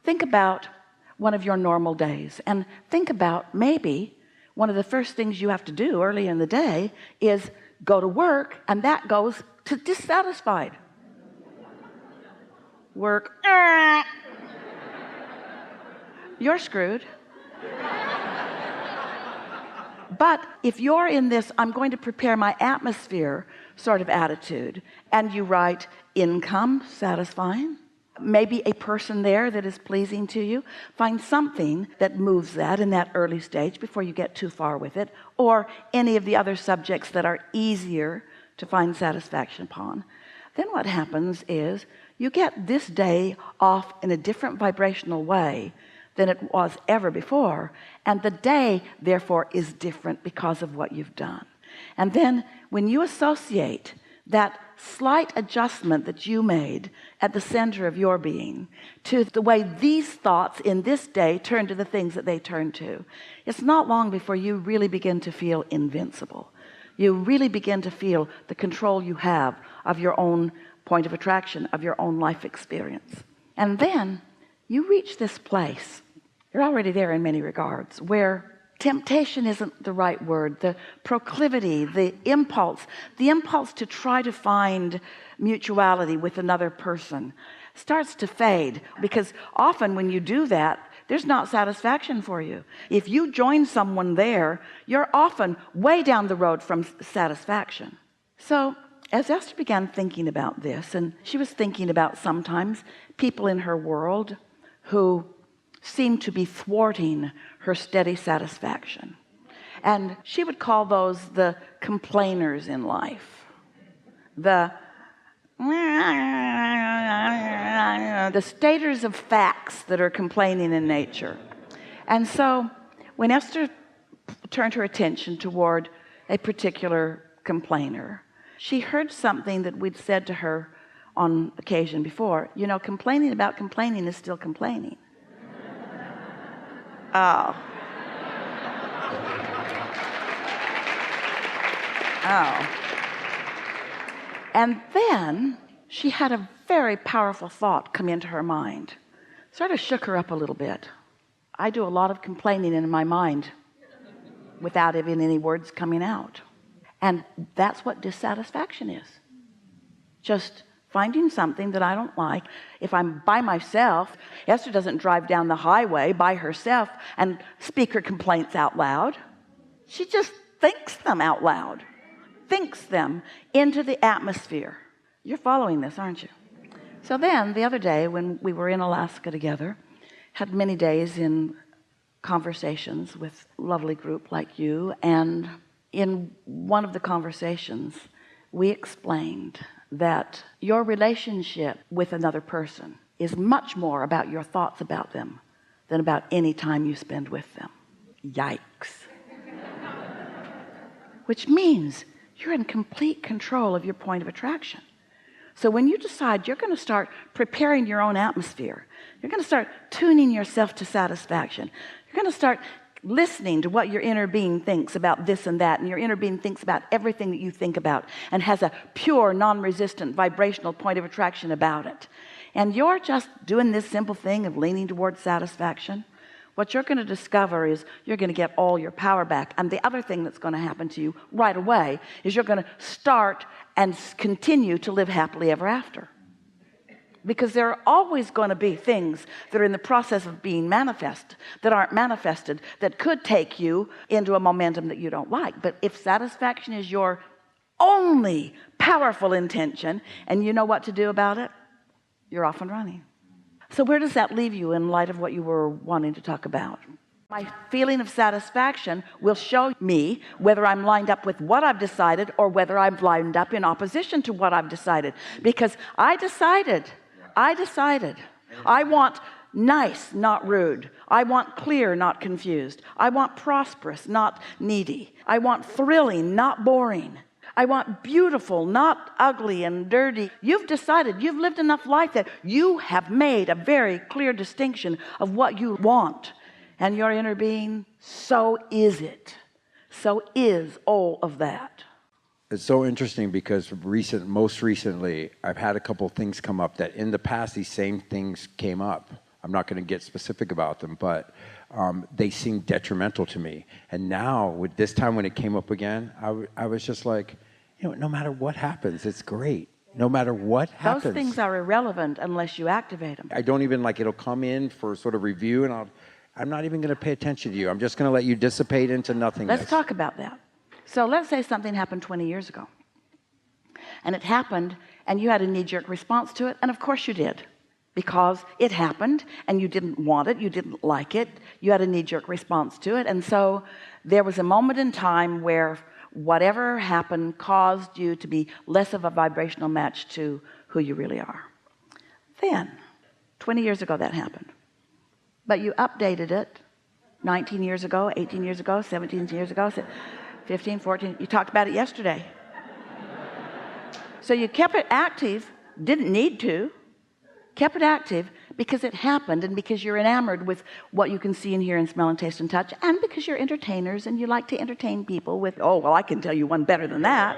think about one of your normal days, and think about maybe one of the first things you have to do early in the day is go to work, and that goes to dissatisfied. Work, you're screwed. But if you're in this I'm going to prepare my atmosphere sort of attitude, and you write income satisfying, maybe a person there that is pleasing to you, find something that moves that in that early stage before you get too far with it, or any of the other subjects that are easier to find satisfaction upon. Then what happens is you get this day off in a different vibrational way than it was ever before, and the day therefore is different because of what you've done. And then when you associate that slight adjustment that you made at the center of your being to the way these thoughts in this day turn to the things that they turn to, it's not long before you really begin to feel invincible. You really begin to feel the control you have of your own point of attraction, of your own life experience. And then you reach this place, you're already there in many regards, where temptation isn't the right word, the proclivity, the impulse to try to find mutuality with another person starts to fade, because often when you do that, there's not satisfaction for you. If you join someone there, you're often way down the road from satisfaction. So as Esther began thinking about this, and she was thinking about sometimes people in her world who seemed to be thwarting her steady satisfaction, and she would call those the complainers in life, the staters of facts that are complaining in nature. And so when Esther turned her attention toward a particular complainer, she heard something that we'd said to her on occasion before. You know, complaining about complaining is still complaining. Oh. And then she had a very powerful thought come into her mind, sort of shook her up a little bit. I do a lot of complaining in my mind without even any words coming out, and that's what dissatisfaction is. Just finding something that I don't like. If I'm by myself, Esther doesn't drive down the highway by herself and speak her complaints out loud. She just thinks them out loud, thinks them into the atmosphere. You're following this, aren't you? So then the other day when we were in Alaska together, had many days in conversations with a lovely group like you, and in one of the conversations we explained that your relationship with another person is much more about your thoughts about them than about any time you spend with them. Yikes. Which means you're in complete control of your point of attraction. So when you decide you're going to start preparing your own atmosphere, you're going to start tuning yourself to satisfaction, you're going to start listening to what your inner being thinks about this and that, and your inner being thinks about everything that you think about and has a pure non-resistant vibrational point of attraction about it, and you're just doing this simple thing of leaning towards satisfaction, what you're going to discover is you're going to get all your power back. And the other thing that's going to happen to you right away is you're going to start and continue to live happily ever after, because there are always going to be things that are in the process of being manifest that aren't manifested, that could take you into a momentum that you don't like. But if satisfaction is your only powerful intention and you know what to do about it, you're off and running. So where does that leave you in light of what you were wanting to talk about? My feeling of satisfaction will show me whether I'm lined up with what I've decided or whether I'm lined up in opposition to what I've decided, because I decided I want nice, not rude. I want clear, not confused. I want prosperous, not needy. I want thrilling, not boring. I want beautiful, not ugly and dirty. You've decided, you've lived enough life that you have made a very clear distinction of what you want. And your inner being, so is it. So is all of that. It's so interesting because most recently, I've had a couple things come up that in the past, these same things came up I'm not going to get specific about them, but they seem detrimental to me. And now, with this time when it came up again, I was just like, no matter what happens, it's great. No matter what happens. Those things are irrelevant unless you activate them. I don't even it'll come in for sort of review, and I'm not even going to pay attention to you. I'm just going to let you dissipate into nothingness. Let's talk about that. So let's say something happened 20 years ago. And it happened, and you had a knee-jerk response to it, and of course you did. Because it happened, and you didn't want it, you didn't like it, you had a knee-jerk response to it, and so there was a moment in time where whatever happened caused you to be less of a vibrational match to who you really are. Then, 20 years ago that happened. But you updated it 19 years ago, 18 years ago, 17 years ago, 15, 14, you talked about it yesterday. So you kept it active, didn't need to, kept it active because it happened, and because you're enamored with what you can see and hear and smell and taste and touch, and because you're entertainers and you like to entertain people with, oh, well, I can tell you one better than that.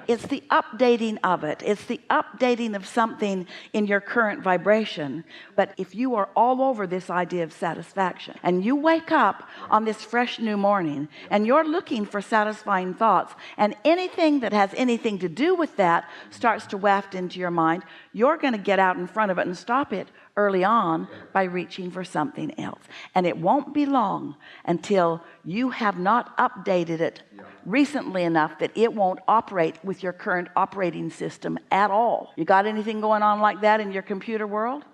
It's the updating of it. It's the updating of something in your current vibration. But if you are all over this idea of satisfaction, and you wake up on this fresh new morning and you're looking for satisfying thoughts, and anything that has anything to do with that starts to waft into your mind, you're going to get out in front of it and stop it early on by reaching for something else. And it won't be long until you have not updated it recently enough that it won't operate with your current operating system at all. You got anything going on like that in your computer world?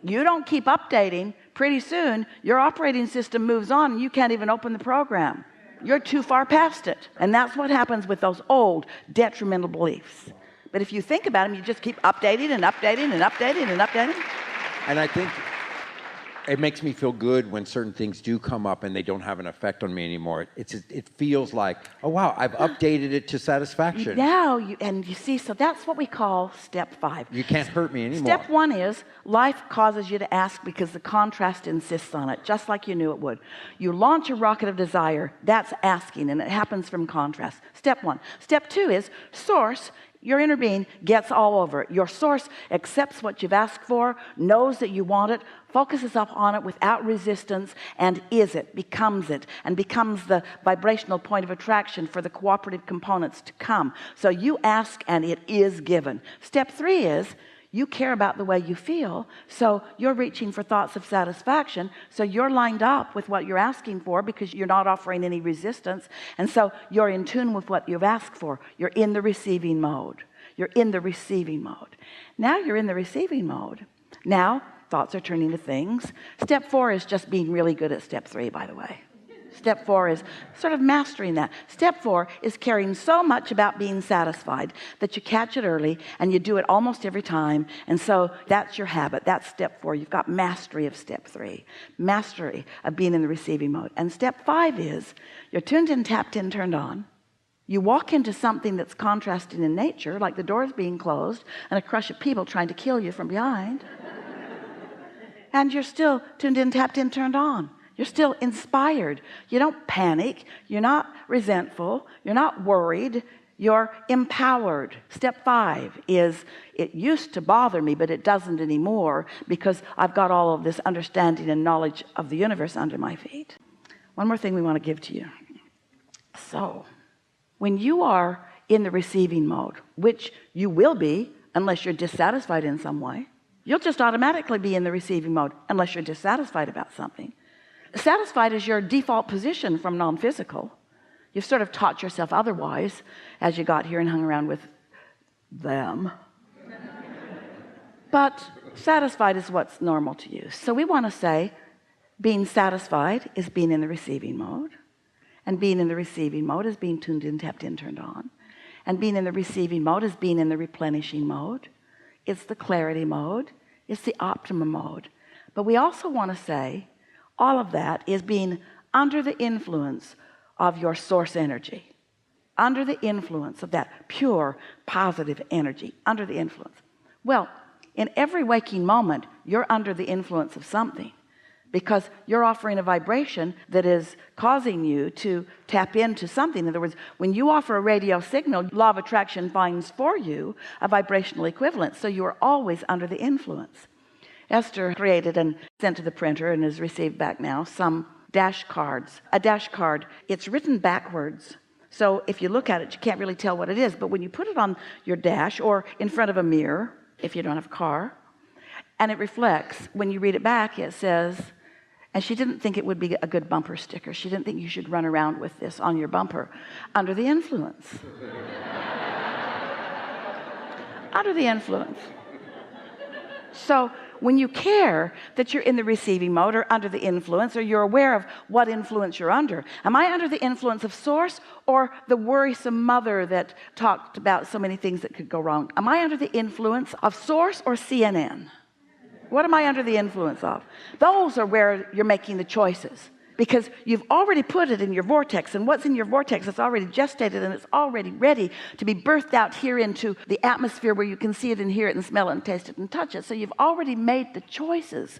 You don't keep updating, pretty soon your operating system moves on and you can't even open the program. You're too far past it. And that's what happens with those old detrimental beliefs. But if you think about them, you just keep updating and updating and updating and updating. And I think it makes me feel good when certain things do come up and they don't have an effect on me anymore. It feels like, oh wow, I've updated it to satisfaction. Now you see, so that's what we call step 5. You can't hurt me anymore. Step 1 is life causes you to ask because the contrast insists on it, just like you knew it would. You launch a rocket of desire, that's asking, and it happens from contrast. Step 1. Step 2 is source. Your inner being gets all over it. Your source accepts what you've asked for, knows that you want it, focuses up on it without resistance, and becomes it, and becomes the vibrational point of attraction for the cooperative components to come. So you ask and it is given. Step 3 is you care about the way you feel, so you're reaching for thoughts of satisfaction, so you're lined up with what you're asking for because you're not offering any resistance, and so you're in tune with what you've asked for. You're in the receiving mode. You're in the receiving mode. Now you're in the receiving mode. Now thoughts are turning to things. Step 4 is just being really good at step 3, by the way. Step 4 is sort of mastering that. Step 4 is caring so much about being satisfied that you catch it early and you do it almost every time. And so that's your habit. That's step 4. You've got mastery of step 3, mastery of being in the receiving mode. And step 5 is you're tuned in, tapped in, turned on. You walk into something that's contrasting in nature, like the doors being closed and a crush of people trying to kill you from behind. And you're still tuned in, tapped in, turned on. You're still inspired. You don't panic. You're not resentful. You're not worried. You're empowered. Step 5 is it used to bother me, but it doesn't anymore because I've got all of this understanding and knowledge of the universe under my feet. One more thing we want to give to you. So, when you are in the receiving mode, which you will be unless you're dissatisfied in some way, you'll just automatically be in the receiving mode unless you're dissatisfied about something. Satisfied is your default position from non-physical. You've sort of taught yourself otherwise as you got here and hung around with them. But satisfied is what's normal to you. So we want to say being satisfied is being in the receiving mode, and being in the receiving mode is being tuned in, tapped in, turned on, and being in the receiving mode is being in the replenishing mode. It's the clarity mode. It's the optimum mode. But we also want to say all of that is being under the influence of your source energy, under the influence of that pure positive energy, under the influence. Well, in every waking moment you're under the influence of something, because you're offering a vibration that is causing you to tap into something. In other words, when you offer a radio signal, law of attraction finds for you a vibrational equivalent, so you are always under the influence. Esther created and sent to the printer and has received back now some dash cards. A dash card, it's written backwards. So if you look at it, you can't really tell what it is. But when you put it on your dash or in front of a mirror, if you don't have a car, and it reflects, when you read it back, it says, and she didn't think it would be a good bumper sticker. She didn't think you should run around with this on your bumper. Under the influence. Under the influence. So when you care that you're in the receiving mode or under the influence, or you're aware of what influence you're under, am I under the influence of source or the worrisome mother that talked about so many things that could go wrong? Am I under the influence of source or CNN? What am I under the influence of? Those are where you're making the choices, because you've already put it in your vortex, and what's in your vortex is already gestated and it's already ready to be birthed out here into the atmosphere where you can see it and hear it and smell it and taste it and touch it. So you've already made the choices.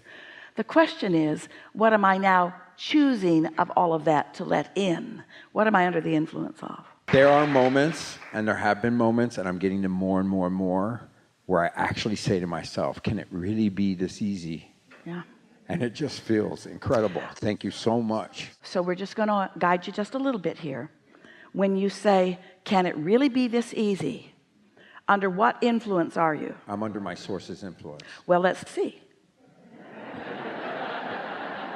The question is, what am I now choosing of all of that to let in? What am I under the influence of? There are moments, and there have been moments, and I'm getting them more and more and more, where I actually say to myself, can it really be this easy? Yeah. And it just feels incredible. Thank you so much. So we're just going to guide you just a little bit here. When you say, can it really be this easy? Under what influence are you? I'm under my source's influence. Well, let's see.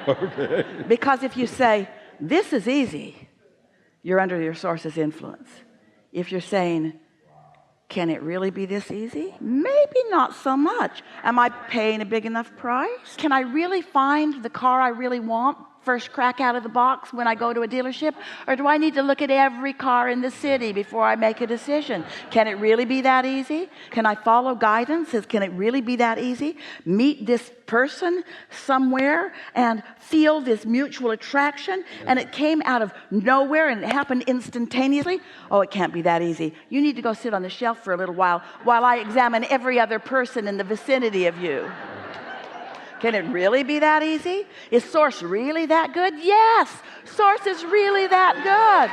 Okay. Because if you say, this is easy, you're under your source's influence. If you're saying, can it really be this easy? Maybe not so much. Am I paying a big enough price? Can I really find the car I really want first crack out of the box when I go to a dealership? Or do I need to look at every car in the city before I make a decision? Can it really be that easy? Can I follow guidance? Can it really be that easy? Meet this person somewhere and feel this mutual attraction, and it came out of nowhere and it happened instantaneously? Oh, it can't be that easy. You need to go sit on the shelf for a little while I examine every other person in the vicinity of you. Can it really be that easy? Is Source really that good? Yes, Source is really that good.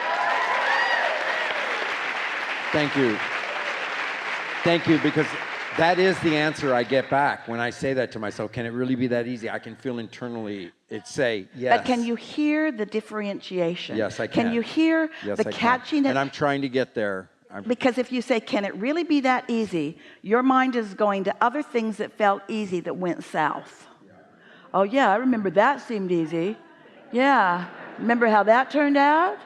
Thank you. Thank you, because that is the answer I get back when I say that to myself. Can it really be that easy? I can feel internally it say yes. But can you hear the differentiation? Yes, I can. Can you hear the catching? And I'm trying to get there. Because if you say, can it really be that easy? Your mind is going to other things that felt easy that went south. Oh yeah, I remember that seemed easy. Yeah, remember how that turned out?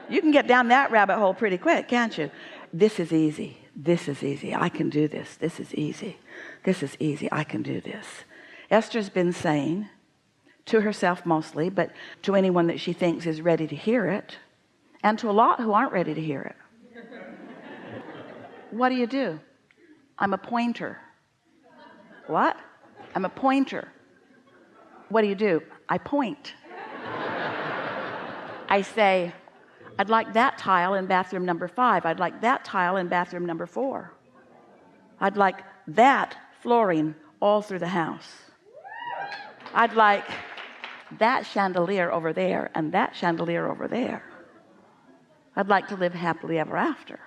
You can get down that rabbit hole pretty quick, can't you? This is easy. This is easy. I can do this. This is easy. This is easy. I can do this. Esther's been saying to herself mostly, but to anyone that she thinks is ready to hear it, and to a lot who aren't ready to hear it. What do? I'm a pointer. What? I'm a pointer. What do? I point. I say, I'd like that tile in bathroom number 5. I'd like that tile in bathroom number 4. I'd like that flooring all through the house. I'd like that chandelier over there and that chandelier over there. I'd like to live happily ever after.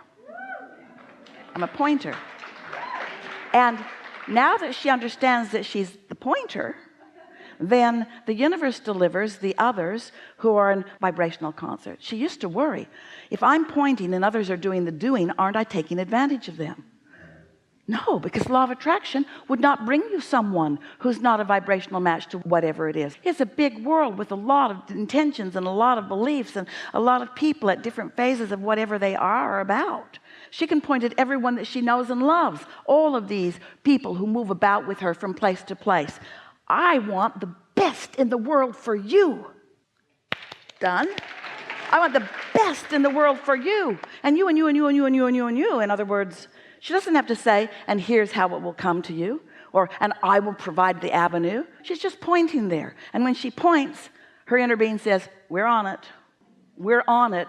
I'm a pointer. And now that she understands that she's the pointer, then the universe delivers the others who are in vibrational concert. She used to worry, if I'm pointing and others are doing the doing, aren't I taking advantage of them? No, because law of attraction would not bring you someone who's not a vibrational match to whatever it is. It's a big world with a lot of intentions and a lot of beliefs and a lot of people at different phases of whatever they are about. She can point at everyone that she knows and loves, all of these people who move about with her from place to place. I want the best in the world for you. Done. I want the best in the world for you. And you and you and you and you and you and you and you. In other words, she doesn't have to say, and here's how it will come to you, or, and I will provide the avenue. She's just pointing there. And when she points, her inner being says, we're on it. We're on it,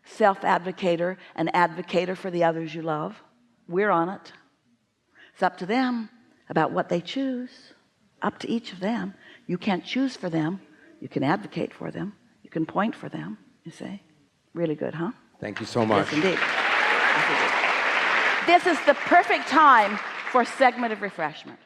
self-advocator and advocator for the others you love. We're on it. It's up to them about what they choose. Up to each of them. You can't choose for them. You can advocate for them. You can point for them, you see. Really good, huh? Thank you so much. Yes, indeed. This is the perfect time for a segment of refreshment.